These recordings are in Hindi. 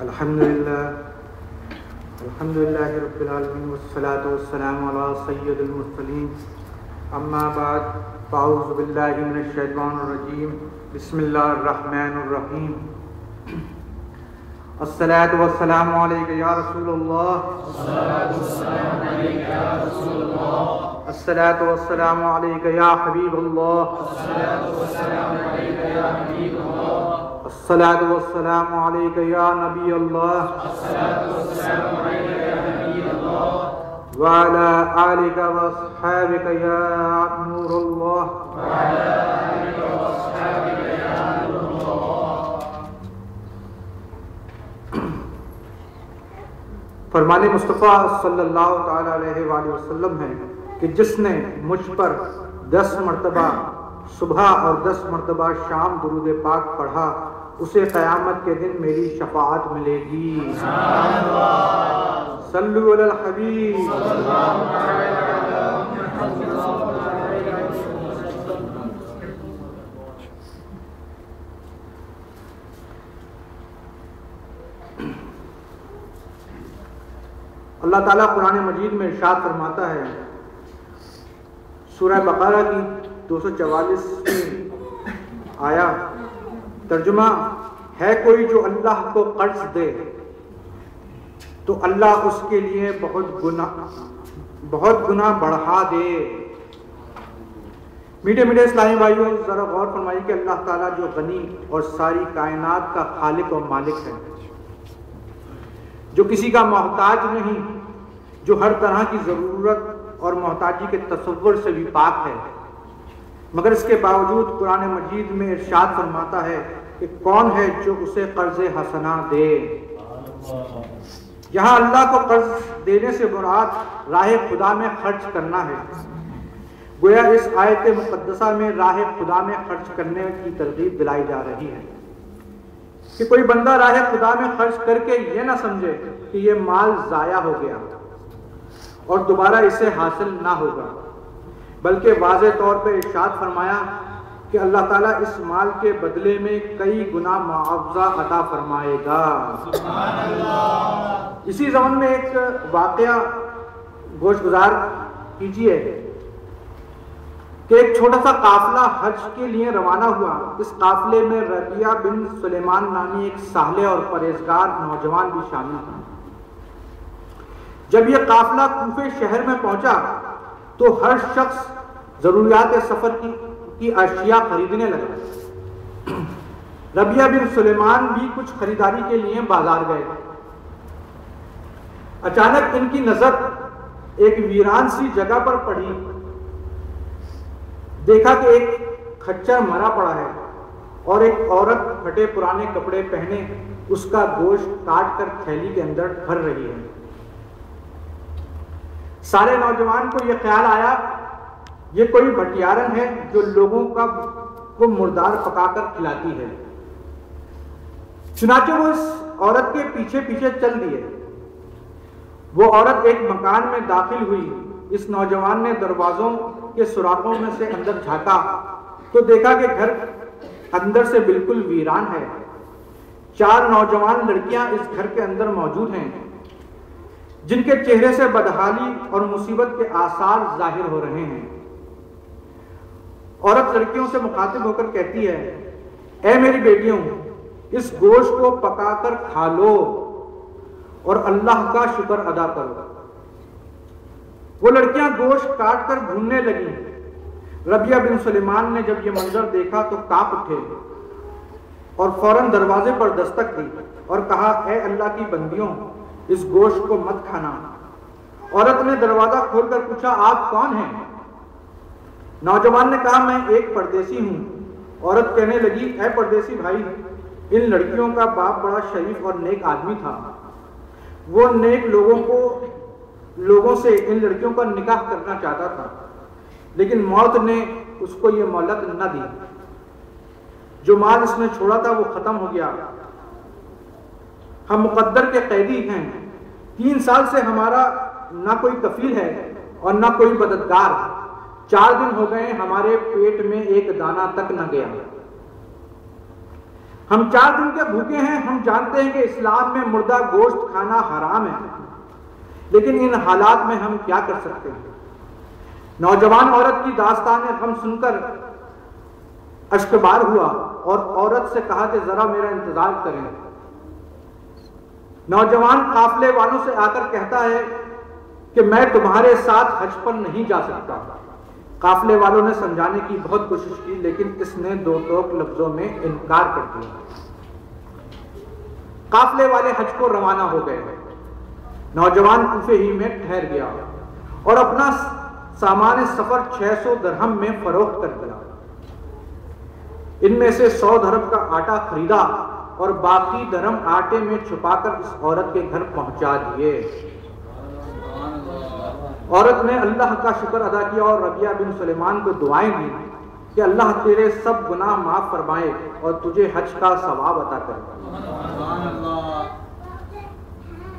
अल्हम्दुलिल्लाहि रब्बिल आलमीन वस्सलातु वस्सलामु अला सय्यिदिल मुरसलीन अम्मा बाद फ़अऊज़ु बिल्लाहि मिनश शैतानिर रजीम बिस्मिल्लाहिर रहमानिर रहीम अस्सलातु वस्सलामु अलैका या रसूलल्लाह अस्सलातु वस्सलामु अलैका या हबीबल्लाह अस्सलातु वस्सलामु अलैका या नबी अल्लाह व अला आलिका व अस्हाबिका या नूरल्लाह। फरमाने मुस्तफ़ा सल्लल्लाहु तआला अलैहि वसल्लम है कि जिसने मुझ पर 10 मरतबा सुबह और 10 मरतबा शाम दुरूद पाक पढ़ा उसे क़यामत के दिन मेरी शफाअत मिलेगी। सल्लु अलल हबीब। अल्लाह ताला कुरान मजीद में इरशाद फरमाता है, सूरह बकरा की 244 आया, तर्जुमा है कोई जो अल्लाह को कर्ज दे तो अल्लाह उसके लिए बहुत गुना बढ़ा दे। मीठे मीठे इस्लामी भाइयों, जरा गौर फरमाइए कि अल्लाह ताला जो गनी और सारी कायनात का खालिक और मालिक है, जो किसी का मोहताज नहीं, जो हर तरह की ज़रूरत और मोहताजी के तसव्वुर से भी पाक है, मगर इसके बावजूद कुरान मजीद में इरशाद फरमाता है कि कौन है जो उसे कर्ज हसना दे। यहाँ अल्लाह को कर्ज देने से मुराद राह खुदा में खर्च करना है। गोया इस आयत मुक़द्दसा में राह खुदा में खर्च करने की तरगीब दिलाई जा रही है कि कोई बंदा राह खुदा में खर्च करके ये ना समझे कि ये माल ज़ाया हो गया और दोबारा इसे हासिल ना होगा, बल्कि वाज़े तौर पर इरशाद फरमाया कि अल्लाह ताला इस माल के बदले में कई गुना मुआवजा अता फरमाएगा। इसी ज़मन में एक वाक़या गोशगुजार कीजिए कि एक छोटा सा काफिला हज के लिए रवाना हुआ। इस काफिले में रबिया बिन सुलेमान नामी एक साले और परहेजगार नौजवान भी शामिल था। जब यह काफिला कूफे शहर में पहुंचा तो हर शख्स जरूरियात सफर की अशिया खरीदने लगा। रबिया बिन सुलेमान भी कुछ खरीदारी के लिए बाजार गए। अचानक इनकी नजर एक वीरान सी जगह पर पड़ी। देखा कि एक खच्चर मरा पड़ा है और एक औरत फटे पुराने कपड़े पहने उसका गोश्त काट कर थैली के अंदर भर रही है। सारे नौजवान को यह ख्याल आया ये कोई भटियारन है जो लोगों को मुर्दार पकाकर खिलाती है। चुनाचे वो इस औरत के पीछे पीछे चल दिए। वो औरत एक मकान में दाखिल हुई। इस नौजवान ने दरवाजों के सुराखों में से अंदर झांका तो देखा कि घर अंदर से बिल्कुल वीरान है। 4 नौजवान लड़कियां इस घर के अंदर मौजूद हैं जिनके चेहरे से बदहाली और मुसीबत के आसार जाहिर हो रहे हैं। औरत लड़कियों से मुखातिब होकर कहती है, ऐ मेरी बेटियों, इस गोश्त को पकाकर खा लो और अल्लाह का शुक्र अदा करो। वो लड़कियां गोश्त काट कर भूनने लगी। रबिया बिन सुलेमान ने जब ये मंजर देखा तो कांप उठे और फौरन दरवाजे पर दस्तक दी और कहा, ऐ अल्लाह की बंदियों, इस गोश्त को मत खाना। औरत ने दरवाजा खोलकर पूछा, आप कौन हैं? नौजवान ने कहा, मैं एक परदेसी हूं। औरत कहने लगी, ऐ परदेसी भाई, इन लड़कियों का बाप बड़ा शरीफ और नेक आदमी था। वो नेक लोगों से इन लड़कियों का निकाह करना चाहता था, लेकिन मौत ने उसको ये मोहलत न दी। जो माल इसने छोड़ा था वो खत्म हो गया। हम मुकद्दर के कैदी हैं। 3 साल से हमारा ना कोई कफील है और ना कोई मददगार। 4 दिन हो गए हमारे पेट में एक दाना तक न गया। हम 4 दिन के भूखे हैं। हम जानते हैं कि इस्लाम में मुर्दा गोश्त खाना हराम है, लेकिन इन हालात में हम क्या कर सकते हैं। नौजवान औरत की दास्तान गम सुनकर अश्कबार हुआ और औरत से कहा कि जरा मेरा इंतजार करें। नौजवान काफले वालों से आकर कहता है कि मैं तुम्हारे साथ हज पर नहीं जा सकता। काफले वालों ने समझाने की बहुत कोशिश की, लेकिन इसने 2 टोक लफ्जों में इनकार कर दिया। काफले वाले हज को रवाना हो गए। नौजवान कूफे ही में ठहर गया और अपना सामान सफर 600 दिरहम में फरोख्त कर दिया। इनमें से 100 दिरहम का आटा खरीदा और बाकी दिरहम आटे में छुपाकर इस औरत के घर पहुंचा दिए। औरत ने अल्लाह का शुक्र अदा किया और रबिया बिन सुलेमान को दुआएं दी कि अल्लाह तेरे सब गुनाह माफ फरमाए और तुझे हज का सवाब अता करे।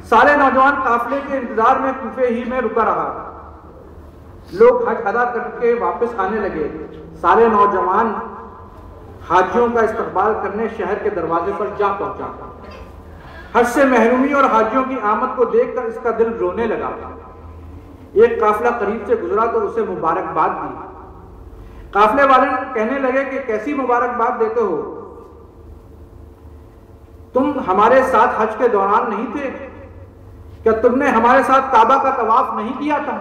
सारे नौजवान काफले के इंतजार में कूफे ही में रुका रहा। लोग हज अदा करके वापस आने लगे। सारे नौजवान हाजियों का इस्तकबाल करने शहर के दरवाजे पर जा पहुंचा। हज से महरूमी और हाजियों की आमद को देखकर इसका दिल रोने लगा। एक काफिला करीब से गुजरा तो उसे मुबारकबाद दी। काफिले वाले कहने लगे कि कैसी मुबारकबाद देते हो, तुम हमारे साथ हज के दौरान नहीं थे क्या? तुमने हमारे साथ काबा का तवाफ नहीं किया था?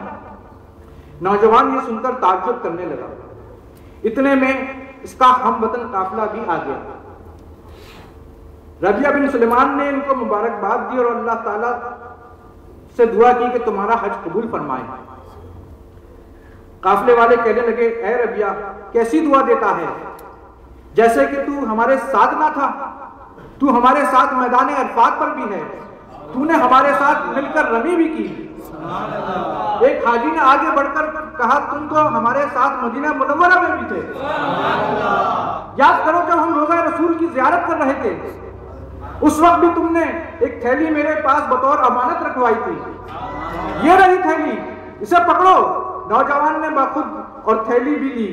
नौजवान ये सुनकर ताज्जुब करने लगा। इतने में इसका हमवतन काफिला भी आ गया। रबिया बिन सुलेमान ने इनको मुबारकबाद दी और अल्लाह ताला से दुआ की कि तुम्हारा हज कबूल फरमाए। काफिले वाले कहने लगे, ऐ रबिया, कैसी दुआ देता है, जैसे कि तू हमारे साथ ना था। तू हमारे साथ मैदान अरफात पर भी है, तूने हमारे साथ मिलकर रमी भी की। एक हाजी ने आगे बढ़कर कहा, तुम तो हमारे साथ मदीना मुनव्वरा में भी थे। याद करो जब हम रोजा रसूल की ज़ियारत कर रहे थे, उस वक्त भी तुमने एक थैली मेरे पास बतौर अमानत रखवाई थी। ये रही थैली, इसे पकड़ो। नौजवान ने बाखुद और थैली भी ली।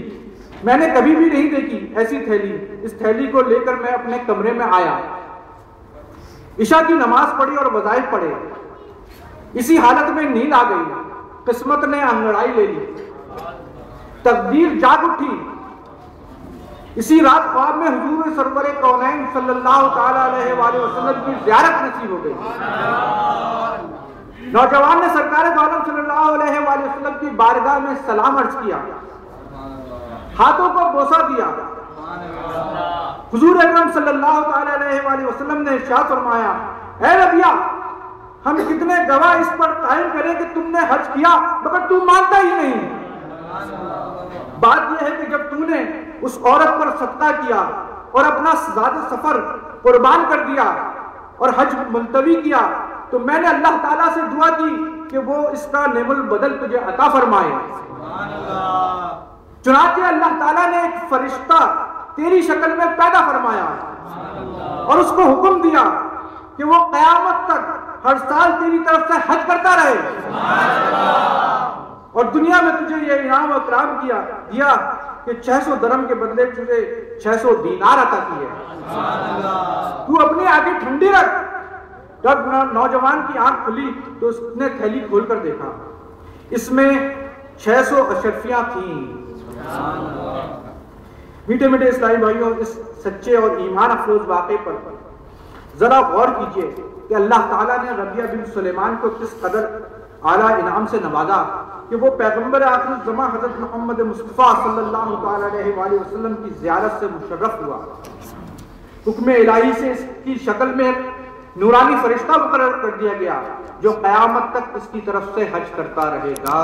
मैंने कभी भी नहीं देखी ऐसी थैली। इस थैली को लेकर मैं अपने कमरे में आया, इशा की नमाज पढ़ी और वज़ाइफ पढ़े। इसी हालत में नींद आ गई। किस्मत ने अंगड़ाई ले ली, तकदीर जाग उठी। इसी रात ख्वाब में हुजूर सरवरे कौनैन सल्लल्लाहु ताला अलैहि वसल्लम की ज़ियारत नसीब हो गई। नौजवान ने सरकार दो आलम सल्लल्लाहु अलैहि वसल्लम की बारगाह में सलाम अर्ज किया, हाथों को बोसा दिया। हुजूर अकरम सल्लल्लाहु ताला अलैहि वसल्लम ने इरशाद फरमाया, ऐ रबिया, हम कितने गवाह इस पर कायम करें कि तुमने हज किया मगर तू मानता ही नहीं। बात यह है कि जब तूने उस औरत पर सदका किया और अपना ज़ाद सफर कुर्बान कर दिया और हज मुलतवी किया, तो मैंने अल्लाह ताला से दुआ की कि वो इसका नेमुल बदल तुझे अता फरमाए। चुनांचे अल्लाह ताला ने एक फरिश्ता तेरी शक्ल में पैदा फरमाया और उसको हुक्म दिया कि वो क़यामत तक हर साल तेरी तरफ से हज करता रहे और दुनिया में तुझे ये इनाम और इकराम दिया कि 600 दिरहम के बदले तुझे 600 दीनार अता किए। तू अपनी आंखें ठंडी रख। जब नौजवान की आंख खुली तो उसने थैली खोलकर देखा, इसमें 600 अशरफियां थीं। मीठे मीठे इस्लामी भाइयों, इस सच्चे और ईमान अफरोज वाक़े पर जरा गौर कीजिए कि अल्लाह ताला ने रबिया बिन सुलेमान को किस कदर आला इनाम से नवाजा कि वो पैगंबर आखिर ज़मा हज़रत मोहम्मद मुस्तफ़ा सल्लल्लाहु अलैहि वसल्लम की ज़ियारत से मुशर्रफ हुआ। हुक्म इलाही से इसकी शक्ल में नूरानी फरिश्ता मुकर्रर कर दिया गया जो क़यामत तक इसकी तरफ से हज करता रहेगा।